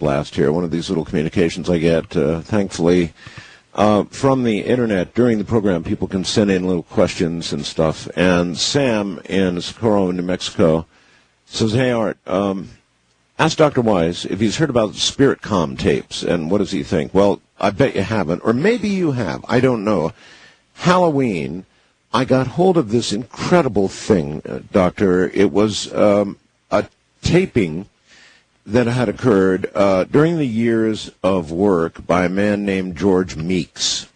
blast here, one of these little communications I get, thankfully, from the Internet. During the program, people can send in little questions and stuff. And Sam in Socorro, New Mexico, says, hey, Art, ask Dr. Weiss if he's heard about Spirit Com tapes, and what does he think? Well, I bet you haven't, or maybe you have. I don't know. Halloween, I got hold of this incredible thing, Doctor. It was a taping that had occurred during the years of work by a man named George Meeks.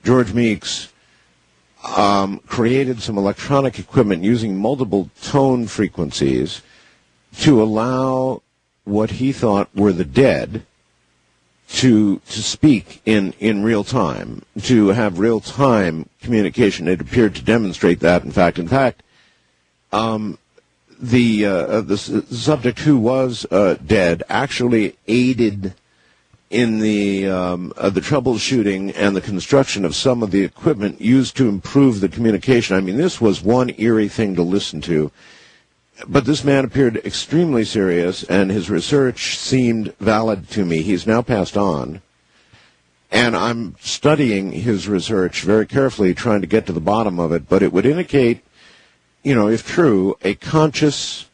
George Meeks created some electronic equipment using multiple tone frequencies to allow what he thought were the dead to speak in real time, to have real-time communication. It appeared to demonstrate that, in fact. The subject who was dead actually aided in the troubleshooting and the construction of some of the equipment used to improve the communication. I mean, this was one eerie thing to listen to. But this man appeared extremely serious, and his research seemed valid to me. He's now passed on, and I'm studying his research very carefully, trying to get to the bottom of it. But it would indicate, you know, if true, a conscious,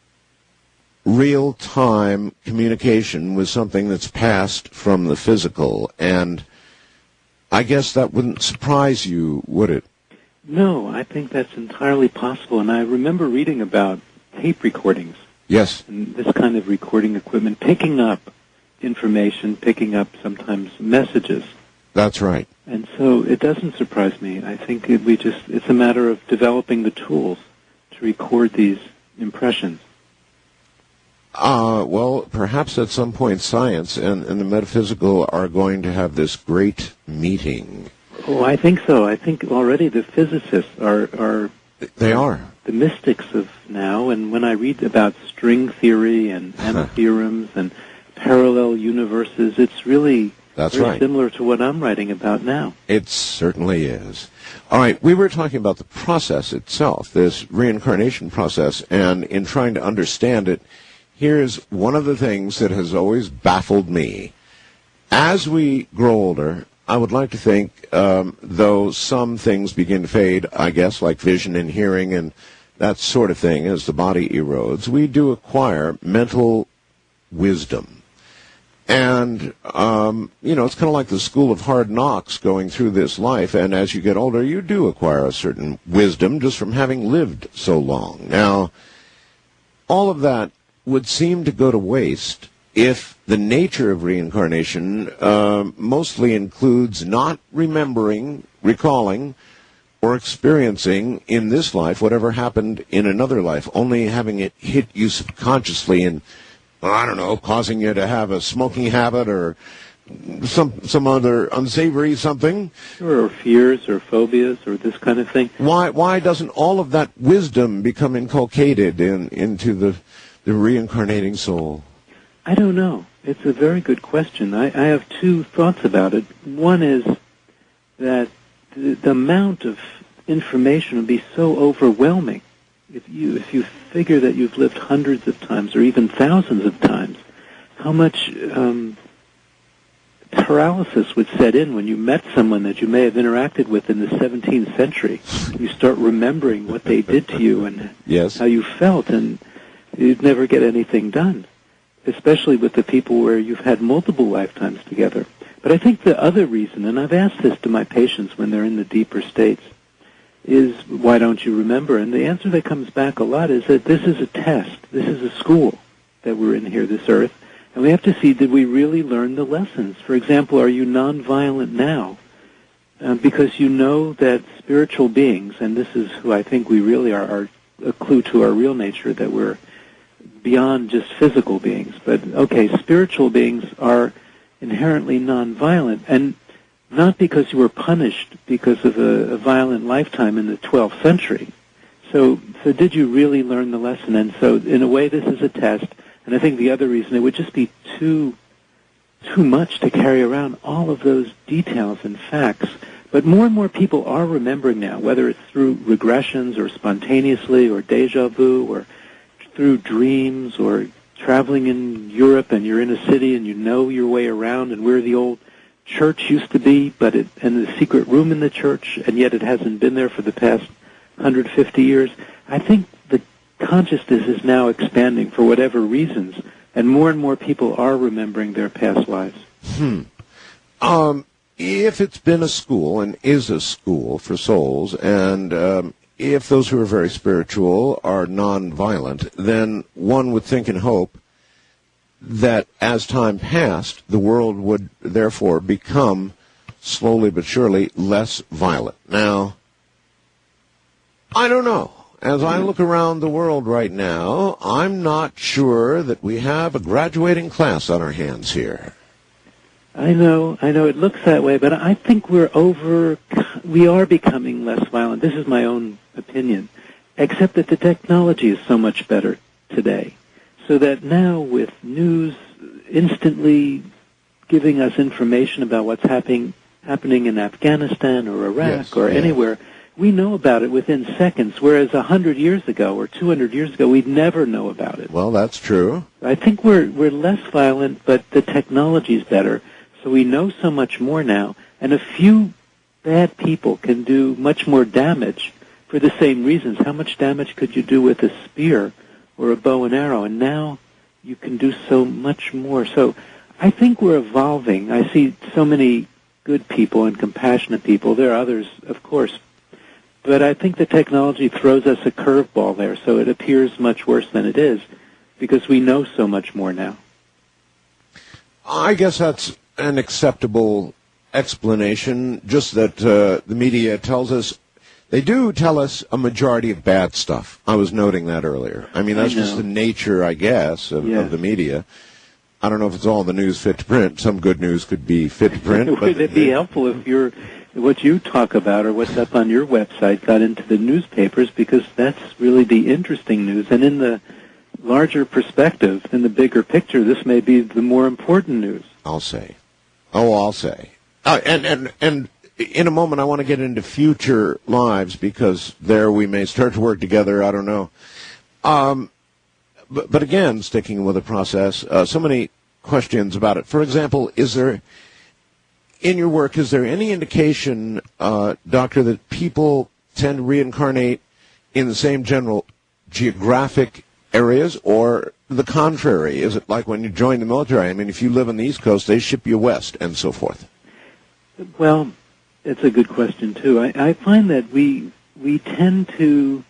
real-time communication with something that's passed from the physical. And I guess that wouldn't surprise you, would it? No, I think that's entirely possible. And I remember reading about tape recordings. Yes. And this kind of recording equipment picking up information, picking up sometimes messages. That's right. And so it doesn't surprise me. I think it's a matter of developing the tools to record these impressions. Well, perhaps at some point science and the metaphysical are going to have this great meeting. Oh, I think so. I think already the physicists are They are. The mystics of now, and when I read about string theory and theorems and parallel universes, it's really very similar to what I'm writing about now. It certainly is. All right, we were talking about the process itself, this reincarnation process, and in trying to understand it, here's one of the things that has always baffled me. As we grow older, I would like to think, though some things begin to fade, I guess, like vision and hearing and that sort of thing, as the body erodes, we do acquire mental wisdom. And, it's kind of like the school of hard knocks going through this life, and as you get older, you do acquire a certain wisdom just from having lived so long. Now, all of that would seem to go to waste if the nature of reincarnation mostly includes not remembering, recalling, or experiencing in this life whatever happened in another life, only having it hit you subconsciously and, I don't know, causing you to have a smoking habit or some other unsavory something. Or fears or phobias or this kind of thing. Why doesn't all of that wisdom become inculcated into the reincarnating soul? I don't know. It's a very good question. I have two thoughts about it. One is that the amount of information would be so overwhelming. If you figure that you've lived hundreds of times or even thousands of times, how much paralysis would set in when you met someone that you may have interacted with in the 17th century. You start remembering what they did to you and how you felt, and you'd never get anything done, especially with the people where you've had multiple lifetimes together. But I think the other reason, and I've asked this to my patients when they're in the deeper states, is why don't you remember? And the answer that comes back a lot is that this is a test. This is a school that we're in here, this earth, and we have to see, did we really learn the lessons? For example, are you nonviolent now? Because you know that spiritual beings, and this is who I think we really are a clue to our real nature, that we're beyond just physical beings. But, okay, spiritual beings are inherently nonviolent, and not because you were punished because of a violent lifetime in the 12th century. So did you really learn the lesson? And so, in a way, this is a test. And I think the other reason, it would just be too much to carry around all of those details and facts. But more and more people are remembering now, whether it's through regressions or spontaneously or deja vu or through dreams or traveling in Europe and you're in a city and you know your way around and where the old church used to be, and the secret room in the church, and yet it hasn't been there for the past 150 years. I think the consciousness is now expanding for whatever reasons, and more people are remembering their past lives. If it's been a school and is a school for souls, and if those who are very spiritual are nonviolent, then one would think and hope that as time passed, the world would therefore become, slowly but surely, less violent. Now, I don't know. As I look around the world right now, I'm not sure that we have a graduating class on our hands here. I know it looks that way, but I think we are becoming less violent. This is my own opinion, except that the technology is so much better today, so that now with news instantly giving us information about what's happening in Afghanistan or Iraq anywhere, we know about it within seconds, whereas 100 years ago or 200 years ago, we'd never know about it. Well, that's true. I think we're less violent, but the technology's better. So we know so much more now, and a few bad people can do much more damage for the same reasons. How much damage could you do with a spear or a bow and arrow? And now you can do so much more. So I think we're evolving. I see so many good people and compassionate people. There are others, of course. But I think the technology throws us a curveball there, so it appears much worse than it is, because we know so much more now. I guess that's an acceptable explanation, just that the media tells us, they do tell us a majority of bad stuff. I was noting that earlier. I mean, that's just the nature, I guess, of the media. I don't know if it's all the news fit to print. Some good news could be fit to print. Would it be helpful if what you talk about or what's up on your website got into the newspapers, because that's really the interesting news. And in the larger perspective, in the bigger picture, this may be the more important news. I'll say. And in a moment, I want to get into future lives, because there we may start to work together. I don't know. But again, sticking with the process, so many questions about it. For example, in your work, is there any indication, Doctor, that people tend to reincarnate in the same general geographic areas, or the contrary? Is it like when you join the military? I mean, if you live on the East Coast, they ship you west, and so forth. Well, it's a good question, too. I find that we tend to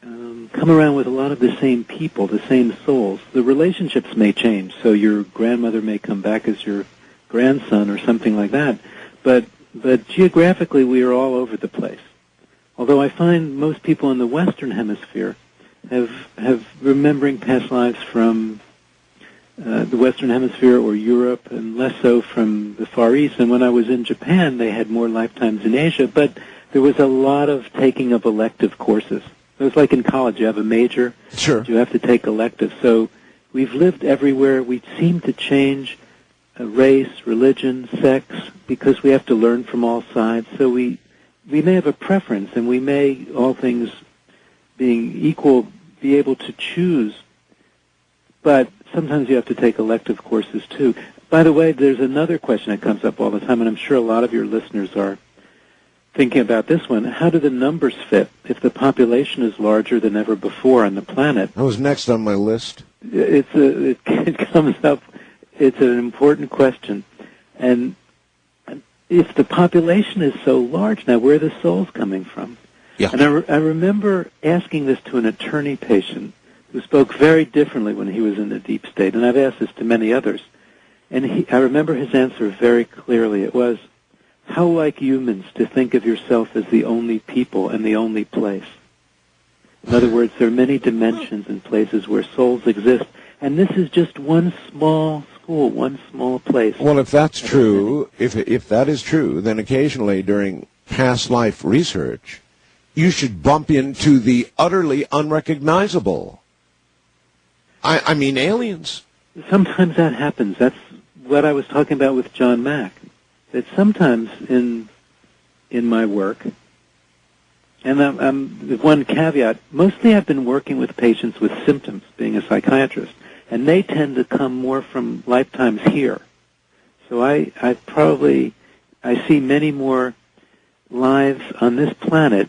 come around with a lot of the same people, the same souls. The relationships may change, so your grandmother may come back as your grandson or something like that, but geographically we are all over the place. Although I find most people in the Western Hemisphere have remembering past lives from the Western Hemisphere or Europe, and less so from the Far East. And when I was in Japan, they had more lifetimes in Asia, but there was a lot of taking of elective courses. It was like in college, you have a major, sure, you have to take electives. So we've lived everywhere. We seem to change race, religion, sex, because we have to learn from all sides. So we may have a preference, and we may, all things being equal, be able to choose. But sometimes you have to take elective courses, too. By the way, there's another question that comes up all the time, and I'm sure a lot of your listeners are thinking about this one. How do the numbers fit if the population is larger than ever before on the planet? That was next on my list. It comes up. It's an important question. And if the population is so large now, where are the souls coming from? Yeah. And I remember asking this to an attorney patient who spoke very differently when he was in the deep state, and I've asked this to many others. And I remember his answer very clearly. It was, how like humans to think of yourself as the only people and the only place. In other words, there are many dimensions and places where souls exist, and this is just one small school, one small place. Well, if that's true, if that is true, then occasionally during past life research, you should bump into the utterly unrecognizable. I mean, aliens. Sometimes that happens. That's what I was talking about with John Mack. That sometimes in my work, and I'm one caveat, mostly I've been working with patients with symptoms, being a psychiatrist, and they tend to come more from lifetimes here. So I see many more lives on this planet